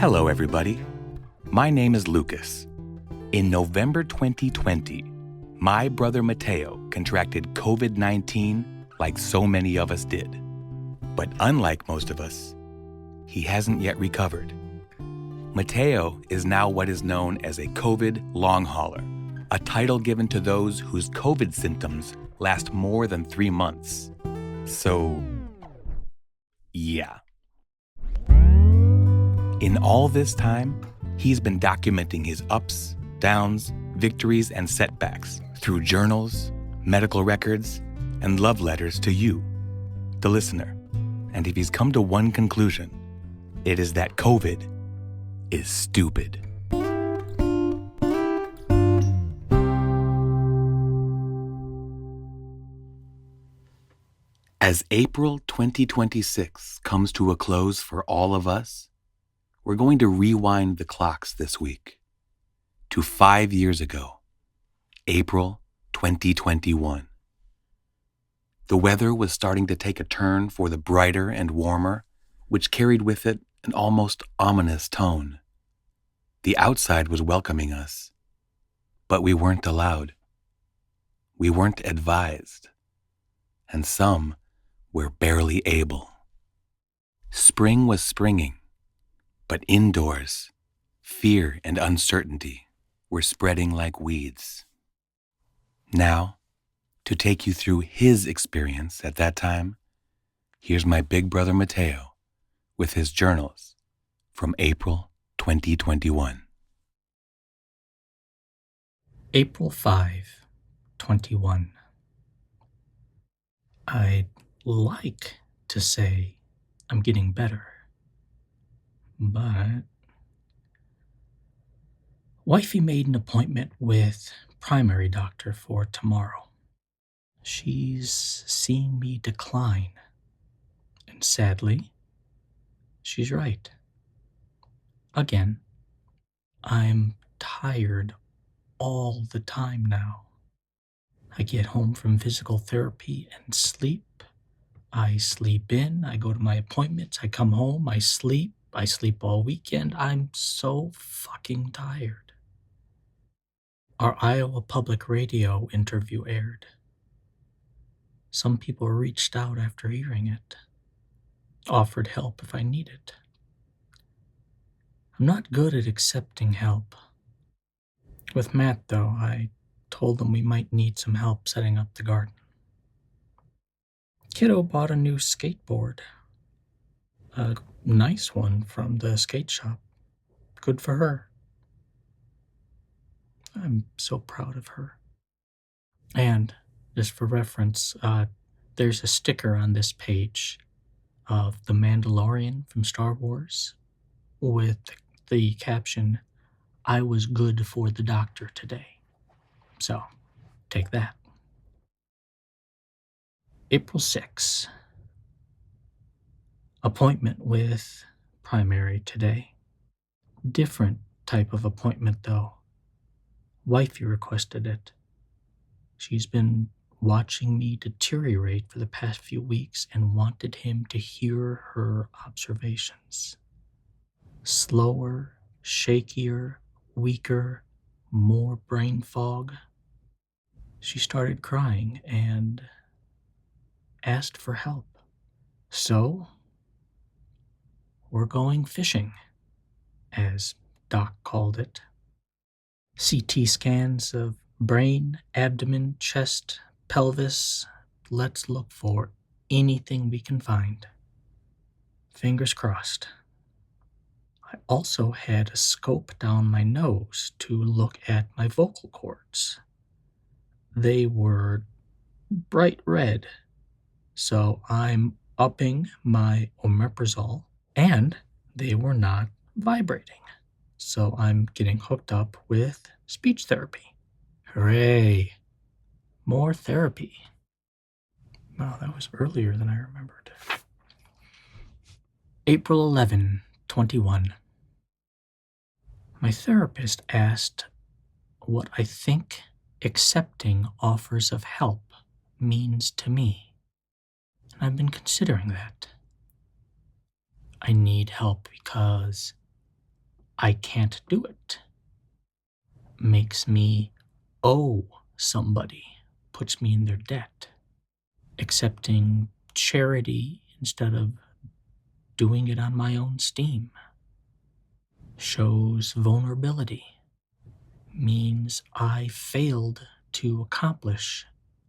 Hello, everybody. My name is Lucas. In November 2020, my brother Mateo contracted COVID-19 like so many of us did. But unlike most of us, he hasn't yet recovered. Mateo is now what is known as a COVID long hauler, a title given to those whose COVID symptoms last more than 3 months. So, yeah. In all this time, he's been documenting his ups, downs, victories, and setbacks through journals, medical records, and love letters to you, the listener. And if he's come to one conclusion, it is that COVID is stupid. As April 2026 comes to a close for all of us, we're going to rewind the clocks this week to 5 years ago, April 2021. The weather was starting to take a turn for the brighter and warmer, which carried with it an almost ominous tone. The outside was welcoming us, but we weren't allowed. We weren't advised, and some were barely able. Spring was springing, but indoors, fear and uncertainty were spreading like weeds. Now, to take you through his experience at that time, here's my big brother Mateo with his journals from April 2021. April 5, 21. I'd like to say I'm getting better, but wifey made an appointment with primary doctor for tomorrow. She's seeing me decline, and sadly, she's right. Again, I'm tired all the time now. I get home from physical therapy and sleep. I sleep in, I go to my appointments, I come home, I sleep all weekend. I'm so fucking tired. Our Iowa Public Radio interview aired. Some people reached out after hearing it, offered help if I needed. I'm not good at accepting help. With Matt, though, I told him we might need some help setting up the garden. Kiddo bought a new skateboard. A nice one from the skate shop. Good for her. I'm so proud of her. And, just for reference, there's a sticker on this page of the Mandalorian from Star Wars with the caption, "I was good for the doctor today." So, take that. April 6. Appointment with primary today. Different type of appointment, though. Wifey requested it. She's been watching me deteriorate for the past few weeks and wanted him to hear her observations. Slower, shakier, weaker, more brain fog. She started crying and asked for help. So, we're going fishing, as Doc called it. CT scans of brain, abdomen, chest, pelvis. Let's look for anything we can find. Fingers crossed. I also had a scope down my nose to look at my vocal cords. They were bright red, so I'm upping my omeprazole, and they were not vibrating. So I'm getting hooked up with speech therapy. Hooray! More therapy. Wow, that was earlier than I remembered. April 11, 21. My therapist asked what I think accepting offers of help means to me. And I've been considering that. I need help because I can't do it. Makes me owe somebody, puts me in their debt. Accepting charity instead of doing it on my own steam. Shows vulnerability. Means I failed to accomplish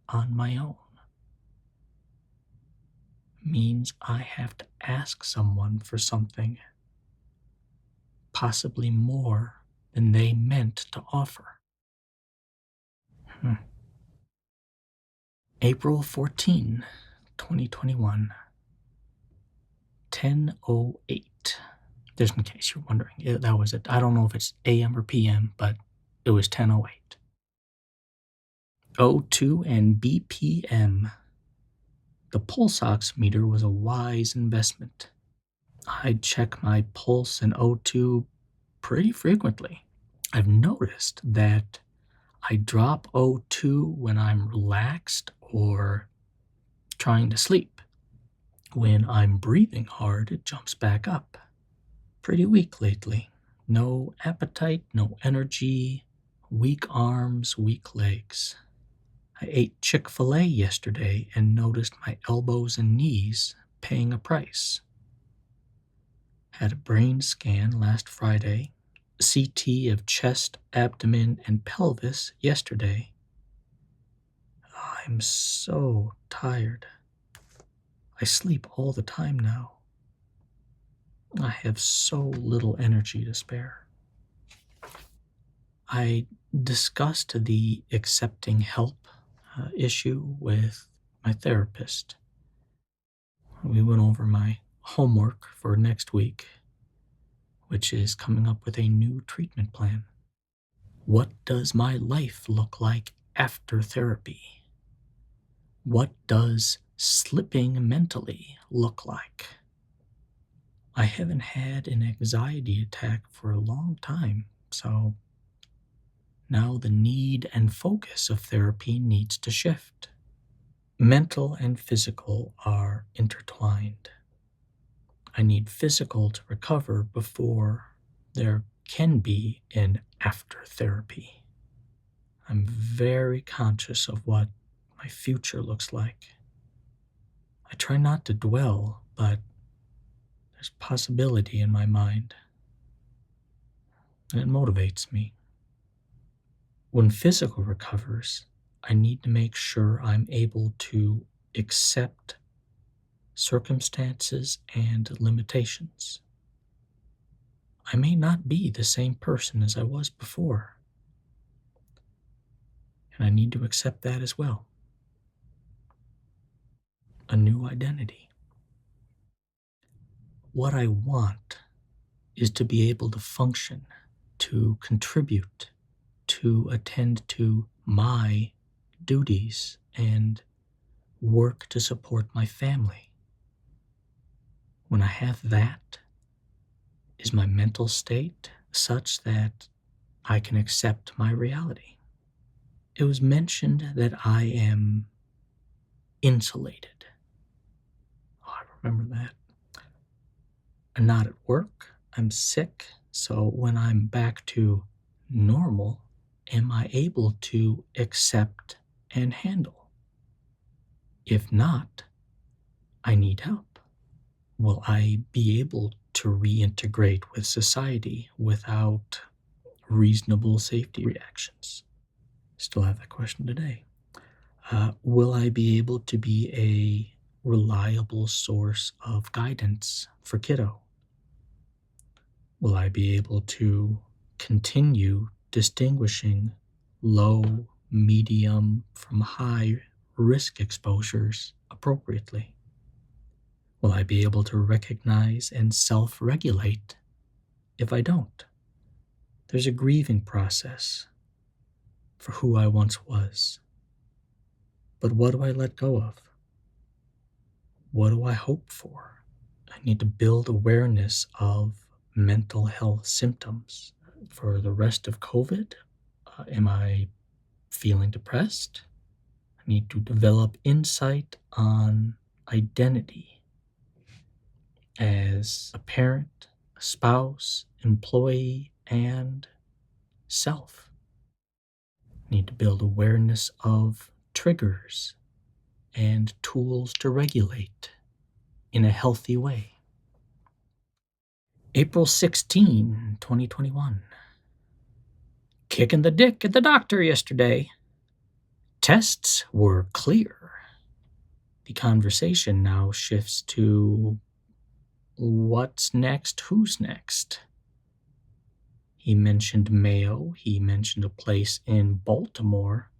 on my own. Means I have to ask someone for something, possibly more than they meant to offer. April 14, 2021, 10:08. Just in case you're wondering, that was it. I don't know if it's AM or PM, but it was 10:08. O2 and BPM. The pulse oximeter was a wise investment. I check my pulse and O2 pretty frequently. I've noticed that I drop O2 when I'm relaxed or trying to sleep. When I'm breathing hard, it jumps back up. Pretty weak lately. No appetite, no energy, weak arms, weak legs. I ate Chick-fil-A yesterday and noticed my elbows and knees paying a price. Had a brain scan last Friday, CT of chest, abdomen, and pelvis yesterday. I'm so tired. I sleep all the time now. I have so little energy to spare. I discussed the accepting help issue with my therapist. We went over my homework for next week, which is coming up with a new treatment plan. What does my life look like after therapy? What does slipping mentally look like? I haven't had an anxiety attack for a long time, so now the need and focus of therapy needs to shift. Mental and physical are intertwined. I need physical to recover before there can be an after therapy. I'm very conscious of what my future looks like. I try not to dwell, but there's possibility in my mind, and it motivates me. When physical recovers, I need to make sure I'm able to accept circumstances and limitations. I may not be the same person as I was before, and I need to accept that as well. A new identity. What I want is to be able to function, to contribute, to attend to my duties and work to support my family. When I have that, is my mental state such that I can accept my reality? It was mentioned that I am insulated. Oh, I remember that. I'm not at work, I'm sick, so when I'm back to normal, am I able to accept and handle? If not, I need help. Will I be able to reintegrate with society without reasonable safety reactions? Still have that question today. Will I be able to be a reliable source of guidance for kiddo? Will I be able to continue distinguishing low, medium from high risk exposures appropriately? Will I be able to recognize and self-regulate if I don't? There's a grieving process for who I once was. But what do I let go of? What do I hope for? I need to build awareness of mental health symptoms. For the rest of COVID, am I feeling depressed? I need to develop insight on identity as a parent, a spouse, employee, and self. Need to build awareness of triggers and tools to regulate in a healthy way. April 16, 2021. Kicking the dick at the doctor yesterday. Tests were clear. The conversation now shifts to what's next, who's next. He mentioned Mayo. He mentioned a place in Baltimore.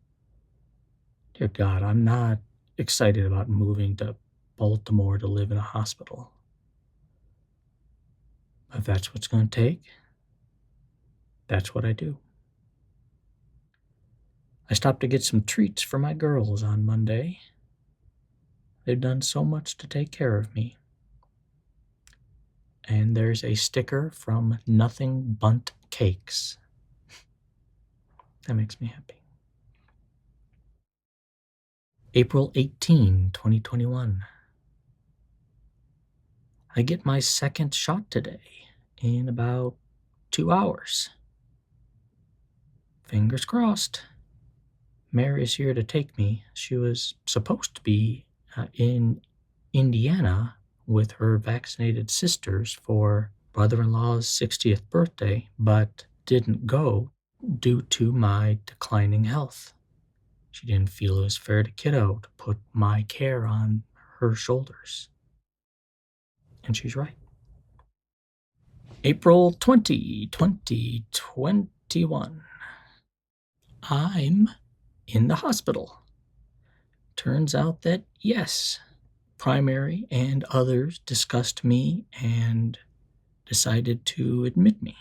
Dear God, I'm not excited about moving to Baltimore to live in a hospital. If that's what's going to take, that's what I do. I stopped to get some treats for my girls on Monday. They've done so much to take care of me. And there's a sticker from Nothing Bundt Cakes. That makes me happy. April 18, 2021. I get my second shot today in about 2 hours. Fingers crossed. Mary's here to take me. She was supposed to be in Indiana with her vaccinated sisters for brother-in-law's 60th birthday, but didn't go due to my declining health. She didn't feel it was fair to kiddo to put my care on her shoulders. And she's right. April 20, 2021. I'm in the hospital. Turns out that, yes, primary and others discussed me and decided to admit me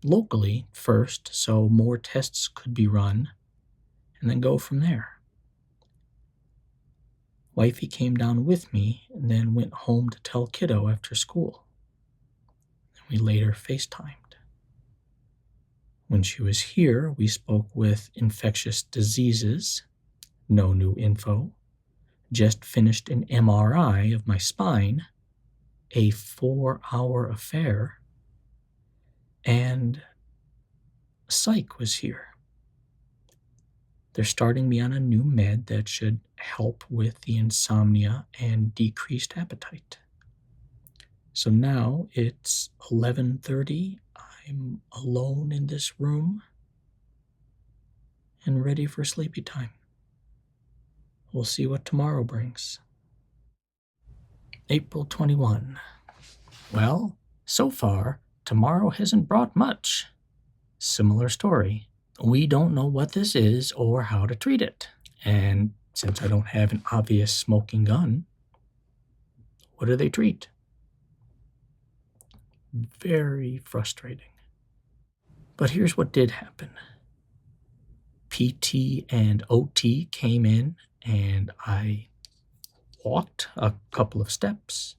locally first so more tests could be run and then go from there. Wifey came down with me and then went home to tell kiddo after school. We later FaceTimed. When she was here, we spoke with infectious diseases, no new info, just finished an MRI of my spine, a 4-hour affair, and psych was here. They're starting me on a new med that should help with the insomnia and decreased appetite. So now it's 11:30. I'm alone in this room and ready for sleepy time. We'll see what tomorrow brings. April 21. Well, so far, tomorrow hasn't brought much. Similar story. We don't know what this is or how to treat it. And since I don't have an obvious smoking gun, what do they treat? Very frustrating. But here's what did happen. PT and OT came in and I walked a couple of steps.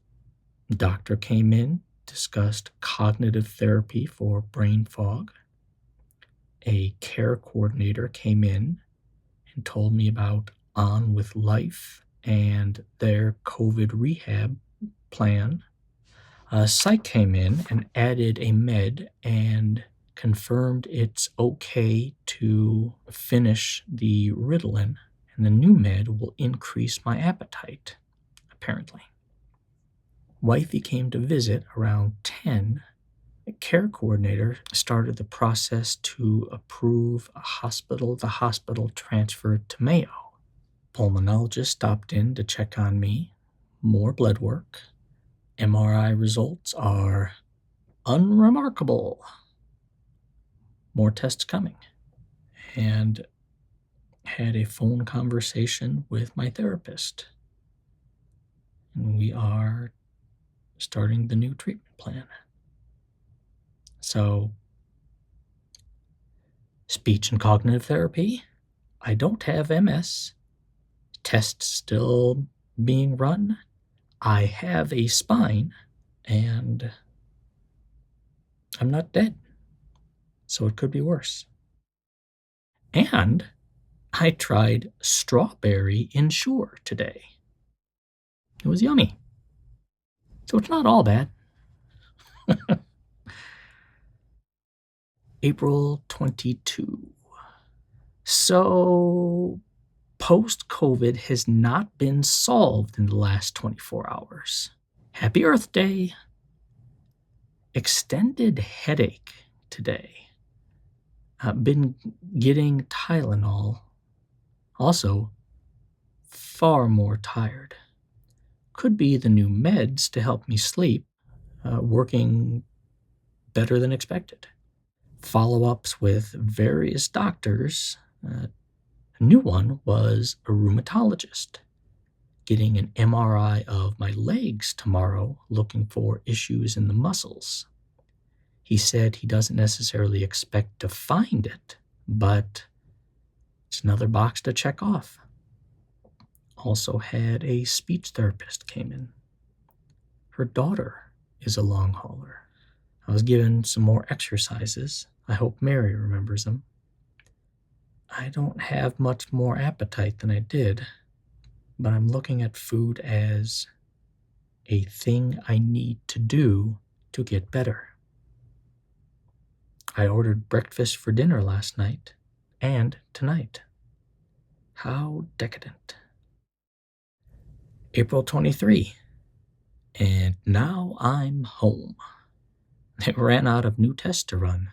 Doctor came in, discussed cognitive therapy for brain fog. A care coordinator came in and told me about On With Life and their COVID rehab plan. Psych came in and added a med and confirmed it's okay to finish the Ritalin, and the new med will increase my appetite, apparently. Wifey came to visit around 10. The care coordinator started the process to approve the hospital transferred to Mayo. Pulmonologist stopped in to check on me. More blood work. MRI results are unremarkable. More tests coming. And had a phone conversation with my therapist. And we are starting the new treatment plan. So, speech and cognitive therapy. I don't have MS. Tests still being run. I have a spine, and I'm not dead. So it could be worse. And I tried strawberry Ensure today. It was yummy. So it's not all bad. April 22. So, post-COVID has not been solved in the last 24 hours. Happy Earth Day! Extended headache today. I've been getting Tylenol. Also, far more tired. Could be the new meds to help me sleep, working better than expected. Follow-ups with various doctors. A new one was a rheumatologist. Getting an MRI of my legs tomorrow, looking for issues in the muscles. He said he doesn't necessarily expect to find it, but it's another box to check off. Also had a speech therapist came in. Her daughter is a long hauler. I was given some more exercises. I hope Mary remembers them. I don't have much more appetite than I did, but I'm looking at food as a thing I need to do to get better. I ordered breakfast for dinner last night and tonight. How decadent. April 23, and now I'm home. They ran out of new tests to run.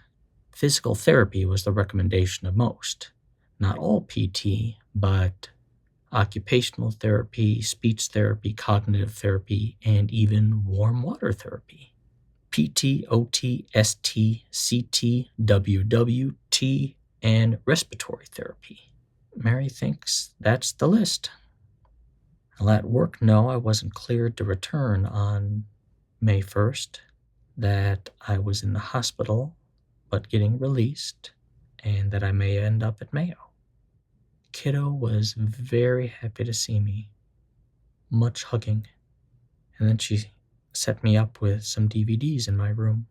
Physical therapy was the recommendation of most. Not all PT, but occupational therapy, speech therapy, cognitive therapy, and even warm water therapy. PT, OT, ST, CT, WWT, and respiratory therapy. Mary thinks that's the list. I'll let work know I wasn't cleared to return on May 1st, that I was in the hospital but getting released, and that I may end up at Mayo. Kiddo was very happy to see me. Much hugging. And then she set me up with some DVDs in my room.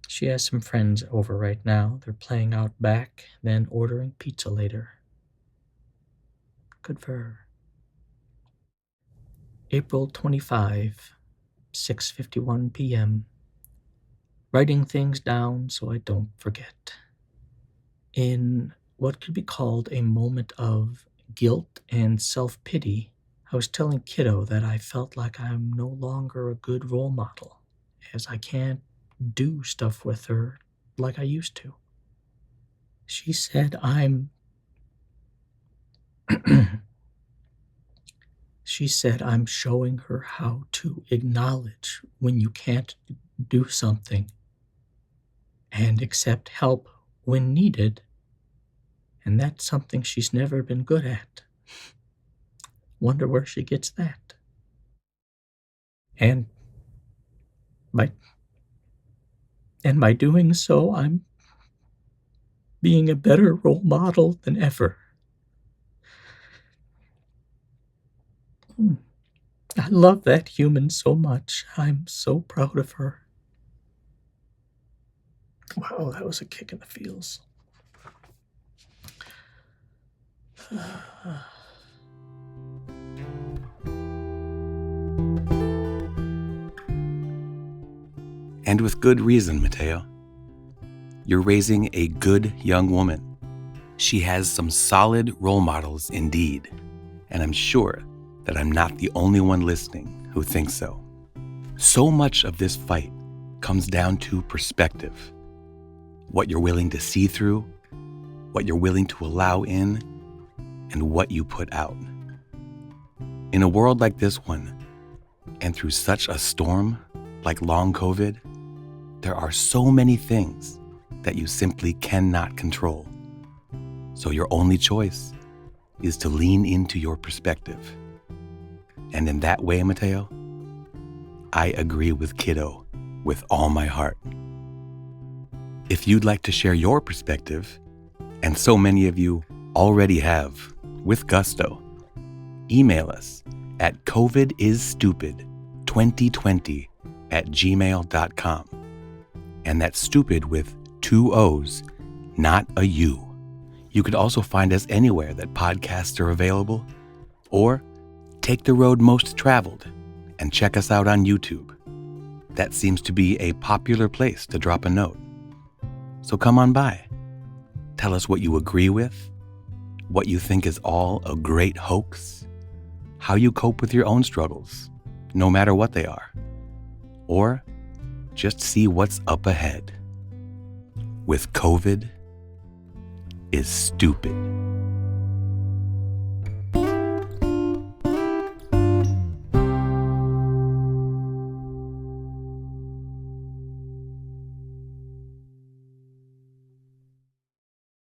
She has some friends over right now. They're playing out back, then ordering pizza later. Good for her. April 25, 6:51 p.m. Writing things down so I don't forget. In what could be called a moment of guilt and self-pity, I was telling Kiddo that I felt like I'm no longer a good role model, as I can't do stuff with her like I used to. She said I'm showing her how to acknowledge when you can't do something and accept help when needed, and that's something she's never been good at. Wonder where she gets that. And by doing so, I'm being a better role model than ever. I love that human so much. I'm so proud of her. Wow, that was a kick in the feels. And with good reason, Mateo. You're raising a good young woman. She has some solid role models indeed, and I'm sure that I'm not the only one listening who thinks so. So much of this fight comes down to perspective. What you're willing to see through, what you're willing to allow in, and what you put out. In a world like this one, and through such a storm like long COVID, there are so many things that you simply cannot control. So your only choice is to lean into your perspective. And in that way, Mateo, I agree with Kiddo with all my heart. If you'd like to share your perspective, and so many of you already have, with gusto, email us at covidisstupid2020@gmail.com. And that's stupid with 2 O's, not a U. You could also find us anywhere that podcasts are available, or take the road most traveled and check us out on YouTube. That seems to be a popular place to drop a note. So come on by. Tell us what you agree with, what you think is all a great hoax, how you cope with your own struggles, no matter what they are, or just see what's up ahead. With COVID is stupid.